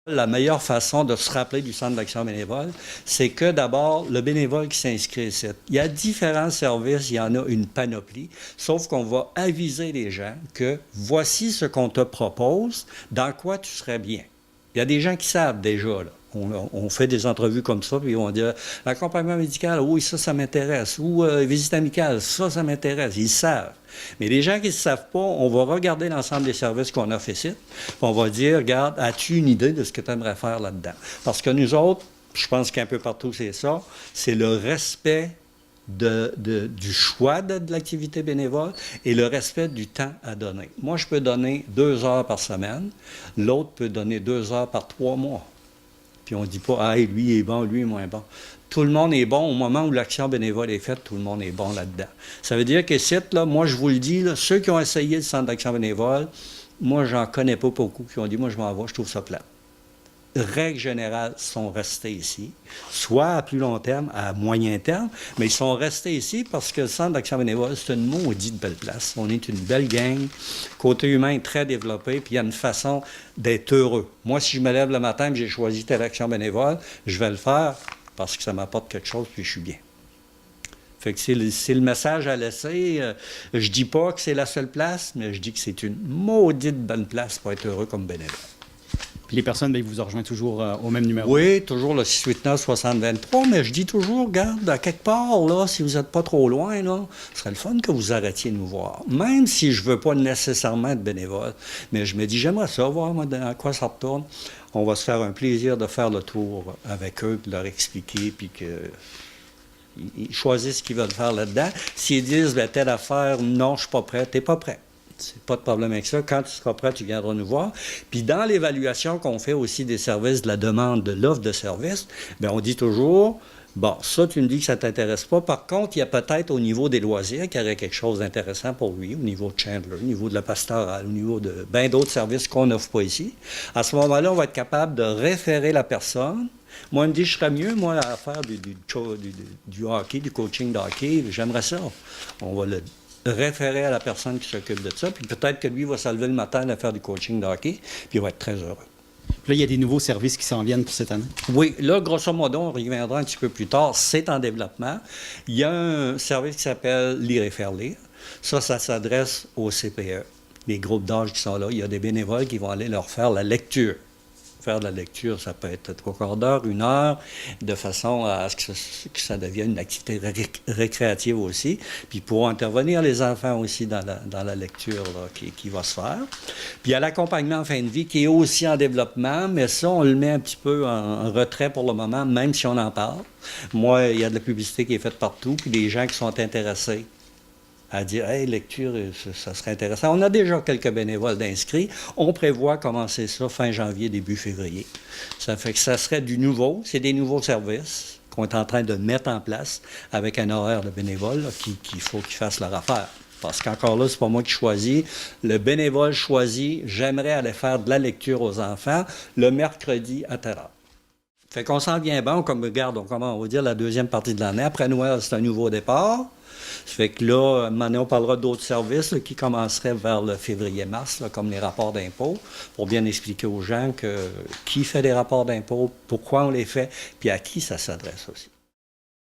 La meilleure façon de se rappeler du Centre d'action bénévole, c'est que d'abord, le bénévole qui s'inscrit ici, il y a différents services, il y en a une panoplie, sauf qu'on va aviser les gens que voici ce qu'on te propose, dans quoi tu serais bien. Il y a des gens qui savent déjà, là. On fait des entrevues comme ça, puis ils vont dire l'accompagnement médical, oui, ça m'intéresse. Ou visite amicale, ça m'intéresse. Ils savent. Mais les gens qui ne savent pas, on va regarder l'ensemble des services qu'on offre ici, puis on va dire regarde, as-tu une idée de ce que tu aimerais faire là-dedans? Parce que nous autres, je pense qu'un peu partout c'est ça, c'est le respect du choix de l'activité bénévole et le respect du temps à donner. Moi, je peux donner 2 heures par semaine, l'autre peut donner 2 heures par 3 mois. Puis on ne dit pas, hey, lui est bon, lui est moins bon. Tout le monde est bon au moment où l'action bénévole est faite, tout le monde est bon là-dedans. Ça veut dire que là, moi, je vous le dis, là, ceux qui ont essayé le centre d'action bénévole, moi, j'en connais pas beaucoup qui ont dit, moi, je m'en vais, je trouve ça plat. Règle générale, sont restés ici, soit à plus long terme, à moyen terme, mais ils sont restés ici parce que le Centre d'action bénévole, c'est une maudite belle place. On est une belle gang, côté humain très développé, puis il y a une façon d'être heureux. Moi, si je me lève le matin et j'ai choisi telle action bénévole, je vais le faire parce que ça m'apporte quelque chose, puis je suis bien. Fait que c'est le message à laisser. Je dis pas que c'est la seule place, mais je dis que c'est une maudite bonne place pour être heureux comme bénévole. Puis les personnes, bien, ils vous rejoignent toujours au même numéro? Oui, toujours le 689-6023, mais je dis toujours, regarde, à quelque part, là, si vous n'êtes pas trop loin, là, ce serait le fun que vous arrêtiez de nous voir. Même si je ne veux pas nécessairement être bénévole, mais je me dis, j'aimerais ça, voir moi, à quoi ça retourne. On va se faire un plaisir de faire le tour avec eux, puis leur expliquer, puis qu'ils choisissent ce qu'ils veulent faire là-dedans. S'ils disent, ben, telle affaire, non, je ne suis pas prêt, tu n'es pas prêt. C'est pas de problème avec ça. Quand tu seras prêt, tu viendras nous voir. Puis dans l'évaluation qu'on fait aussi des services, de la demande, de l'offre de service, bien, on dit toujours, bon, ça, tu me dis que ça ne t'intéresse pas. Par contre, il y a peut-être au niveau des loisirs qu'il y aurait quelque chose d'intéressant pour lui, au niveau de Chandler, au niveau de la pastorale, au niveau de bien d'autres services qu'on n'offre pas ici. À ce moment-là, on va être capable de référer la personne. Moi, il me dit, je serais mieux, moi, à faire du hockey, du coaching de hockey. J'aimerais ça. On va le référer à la personne qui s'occupe de ça, puis peut-être que lui va se lever le matin à faire du coaching de hockey, puis il va être très heureux. Puis là, il y a des nouveaux services qui s'en viennent pour cette année? Oui, là, grosso modo, on reviendra un petit peu plus tard, c'est en développement. Il y a un service qui s'appelle Lire et faire lire. Ça s'adresse aux CPE, les groupes d'âge qui sont là. Il y a des bénévoles qui vont aller leur faire la lecture. Faire de la lecture, ça peut être 3/4 d'heure, 1 heure, de façon à ce que ça devienne une activité récréative aussi. Puis pour intervenir les enfants aussi dans la lecture là, qui va se faire. Puis il y a l'accompagnement en fin de vie qui est aussi en développement, mais ça, on le met un petit peu en retrait pour le moment, même si on en parle. Moi, il y a de la publicité qui est faite partout, puis des gens qui sont intéressés à dire, hey, lecture, ça serait intéressant. On a déjà quelques bénévoles d'inscrits. On prévoit commencer ça fin janvier, début février. Ça fait que ça serait du nouveau. C'est des nouveaux services qu'on est en train de mettre en place avec un horaire de bénévoles qu'il faut qu'ils fassent leur affaire. Parce qu'encore là, c'est pas moi qui choisis. Le bénévole choisit, j'aimerais aller faire de la lecture aux enfants le mercredi à telle heure. Fait qu'on s'en vient bon, comme regarde, on va dire la deuxième partie de l'année. Après Noël, c'est un nouveau départ. Ça fait que là, maintenant, on parlera d'autres services là, qui commenceraient vers le février-mars, comme les rapports d'impôts, pour bien expliquer aux gens qui fait des rapports d'impôts, pourquoi on les fait, puis à qui ça s'adresse aussi.